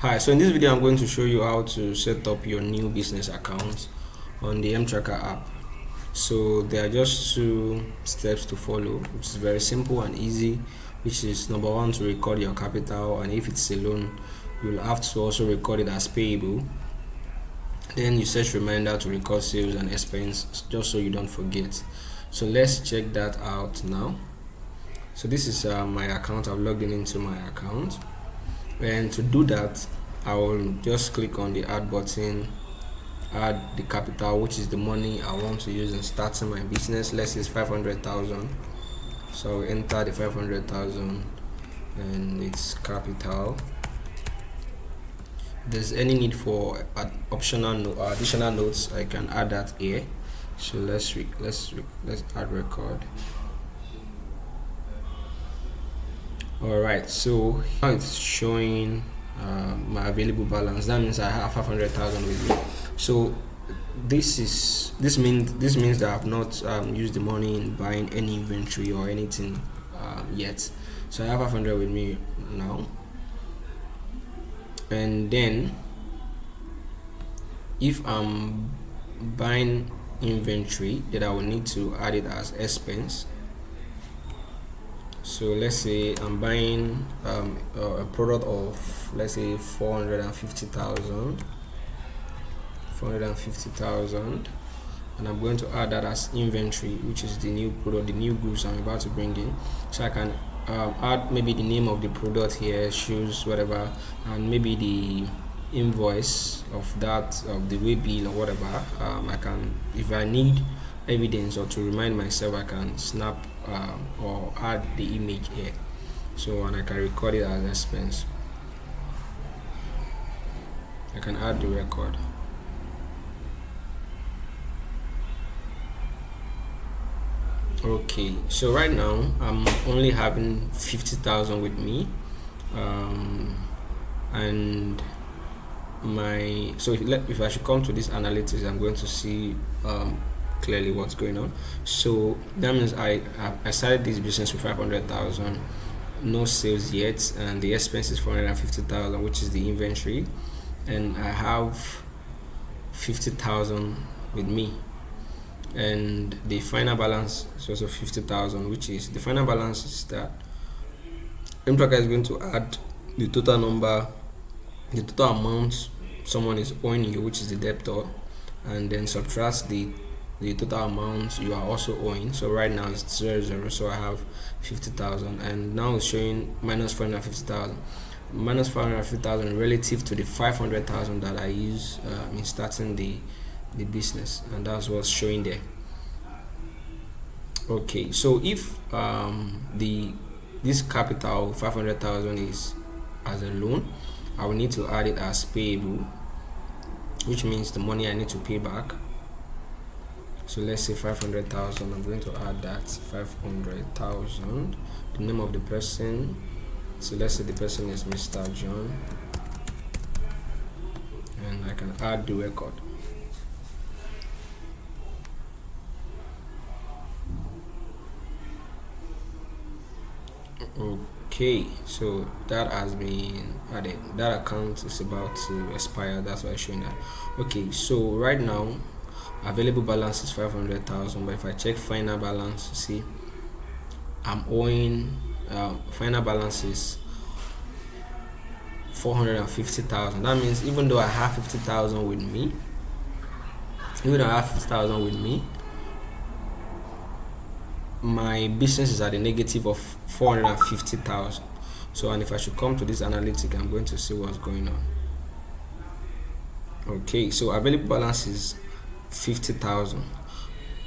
Hi, so in this video I'm going to show you how to set up your new business account on the Mtrackr app. So there are just two steps to follow, which is very simple and easy, which is number one, to record your capital, and if it's a loan you'll have to also record it as payable. Then you set reminder to record sales and expense just so you don't forget. So let's check that out now. So this is my account. I've logged in into my account, and to do that I will just click on the add button, add the capital, which is the money I want to use in starting my business. Let's say it's 500,000, so I'll enter the 500,000 and its capital. If there's any need for additional notes, I can add that here. So let's add record. Alright, so now it's showing my available balance. That means I have 500,000 with me. So this means that I've not used the money in buying any inventory or anything yet. So I have 500 with me now, and then if I'm buying inventory, then I will need to add it as expense. So let's say I'm buying a product of, let's say, 450,000, and I'm going to add that as inventory, which is the new product, the new goods I'm about to bring in. So I can add maybe the name of the product here, shoes, whatever, and maybe the invoice of that, of the way bill or whatever. I can, if I need evidence or to remind myself, I can snap or add the image here. So, and I can record it as expense. I can add the record. Okay, so right now I'm only having 50,000 with me, and if I should come to this analytics, I'm going to see clearly what's going on. So that means I started this business with 500,000, no sales yet, and the expense is 450,000, which is the inventory, and I have 50,000 with me, and the final balance is also 50,000, which is the final balance is that Mtrackr is going to add the total amount someone is owing you, which is the debtor, and then subtract the total amount you are also owing. So right now it's 0, so I have 50,000, and now it's showing minus 450,000, minus 450,000 relative to the 500,000 that I use in starting the business, and that's what's showing there. Okay, so if this capital 500,000 is as a loan, I will need to add it as payable, which means the money I need to pay back. So let's say 500,000, I'm going to add that 500,000, the name of the person, so let's say the person is Mr. John, and I can add the record. Okay, so that has been added. That account is about to expire, that's why I'm showing that. Okay, so right now available balance is 500,000, but if I check final balance, see I'm owing final balance is 450,000. That means even though I have 50,000 with me, my business is at a negative of 450,000. So, and if I should come to this analytic, I'm going to see what's going on. Okay, so available balance is 50,000.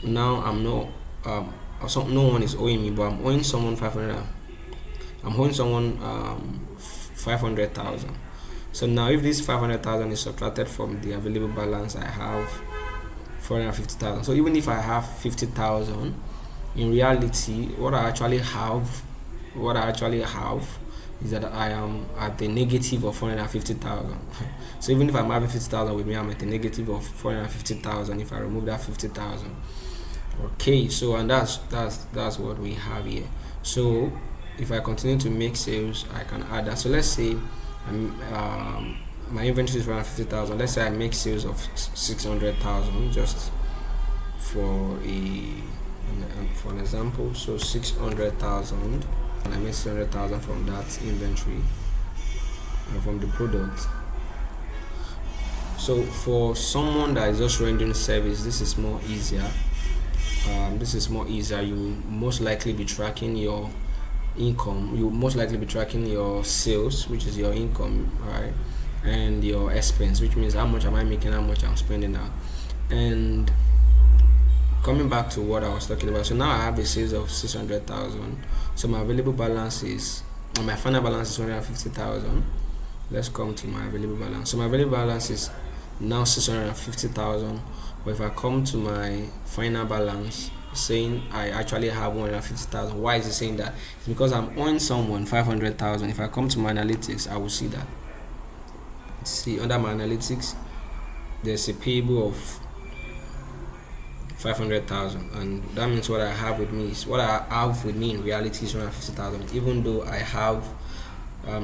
Now I'm not no one is owing me, but I'm owing someone 500. I'm owing someone 500,000. So now if this 500,000 is subtracted from the available balance, I have 450,000. So even if I have 50,000, in reality what I actually have is that I am at the negative of 450,000. So even if I'm having 50,000 with me, I'm at the negative of 450,000 if I remove that 50,000. Okay, so and that's what we have here. So if I continue to make sales, I can add that. So let's say My inventory is around 50,000. Let's say I make sales of 600,000, just for an example. So 600,000, and I make 600,000 from that inventory and from the product. So for someone that is just rendering service, this is more easier. You most likely be tracking your income. You most likely be tracking your sales, which is your income, right, and your expense, which means how much am I making, how much I'm spending out. And coming back to what I was talking about, so now I have a sales of 600,000. So my available balance is, my final balance is 150,000. Let's come to my available balance. So my available balance is now 650,000. But if I come to my final balance, saying I actually have 150,000. Why is it saying that? It's because I'm owing someone 500,000. If I come to my analytics, I will see that. See, under my analytics, there's a payable of 500,000, and that means what I have with me in reality is 150,000, even though I have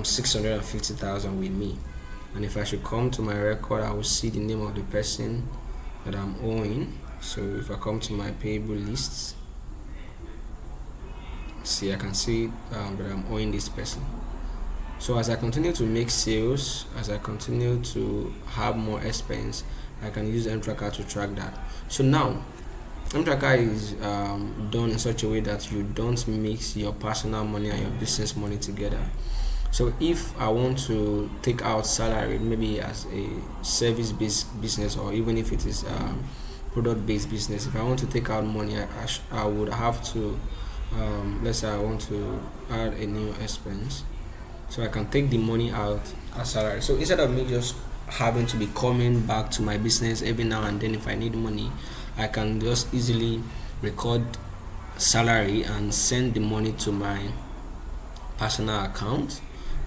650,000 with me. And if I should come to my record, I will see the name of the person that I'm owing. So if I come to my payable lists, see, I can see that I'm owing this person. So as I continue to make sales, as I continue to have more expense, I can use Mtrackr to track that. So now Mtrackr is done in such a way that you don't mix your personal money and your business money together. So if I want to take out salary, maybe as a service-based business, or even if it is product-based business, if I want to take out money, I would have to, let's say I want to add a new expense, so I can take the money out as salary. So instead of me just having to be coming back to my business every now and then if I need money, I can just easily record salary and send the money to my personal account,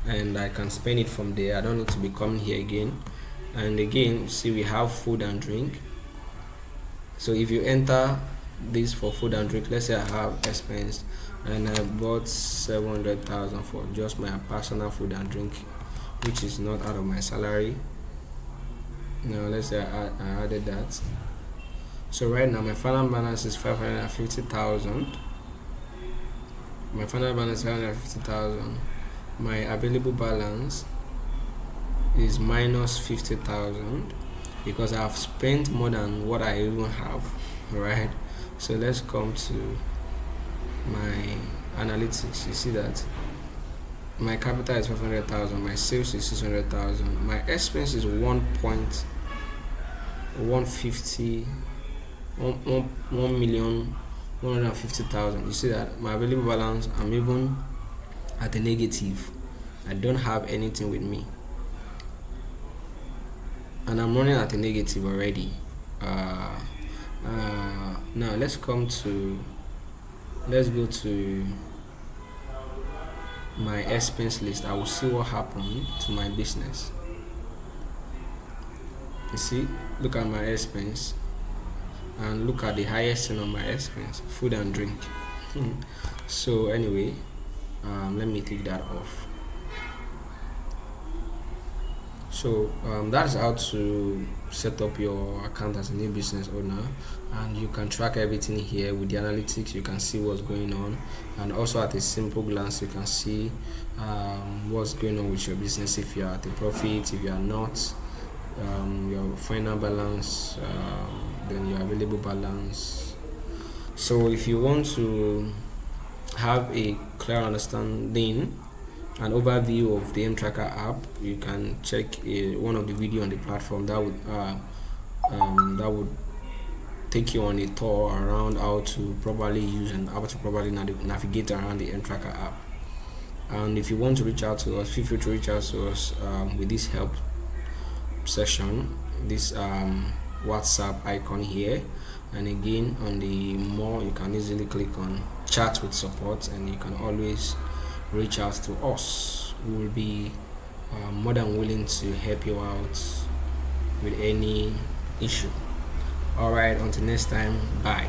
and I can spend it from there. I don't need to be coming here again. And again, see, we have food and drink. So if you enter this for food and drink, let's say I have expense and I bought 700,000 for just my personal food and drink, which is not out of my salary. Now let's say I added that. So right now my final balance is 550,000. My final balance is 550,000. My available balance is minus 50,000 because I have spent more than what I even have, right? So let's come to my analytics. You see that my capital is 500,000, my sales is 600,000, my expense is 1,150,000. You see that my available balance, I'm even at a negative. I don't have anything with me, and I'm running at a negative already. Now let's go to my expense list. I will see what happened to my business. You see, look at my expense and look at the highest thing on my expense, food and drink. So anyway, let me take that off. So that's how to set up your account as a new business owner, and you can track everything here with the analytics. You can see what's going on, and also at a simple glance you can see what's going on with your business, if you are at a profit, if you are not, your final balance, then your available balance. So if you want to have a clear understanding, an overview of the Mtrackr app, you can check one of the video on the platform that would take you on a tour around how to properly use and how to properly navigate around the Mtrackr app. And if you want to reach out to us, feel free to reach out to us with this help section, this WhatsApp icon here, and again on the more, you can easily click on chat with support, and you can always reach out to us. We will be more than willing to help you out with any issue. All right, until next time, bye.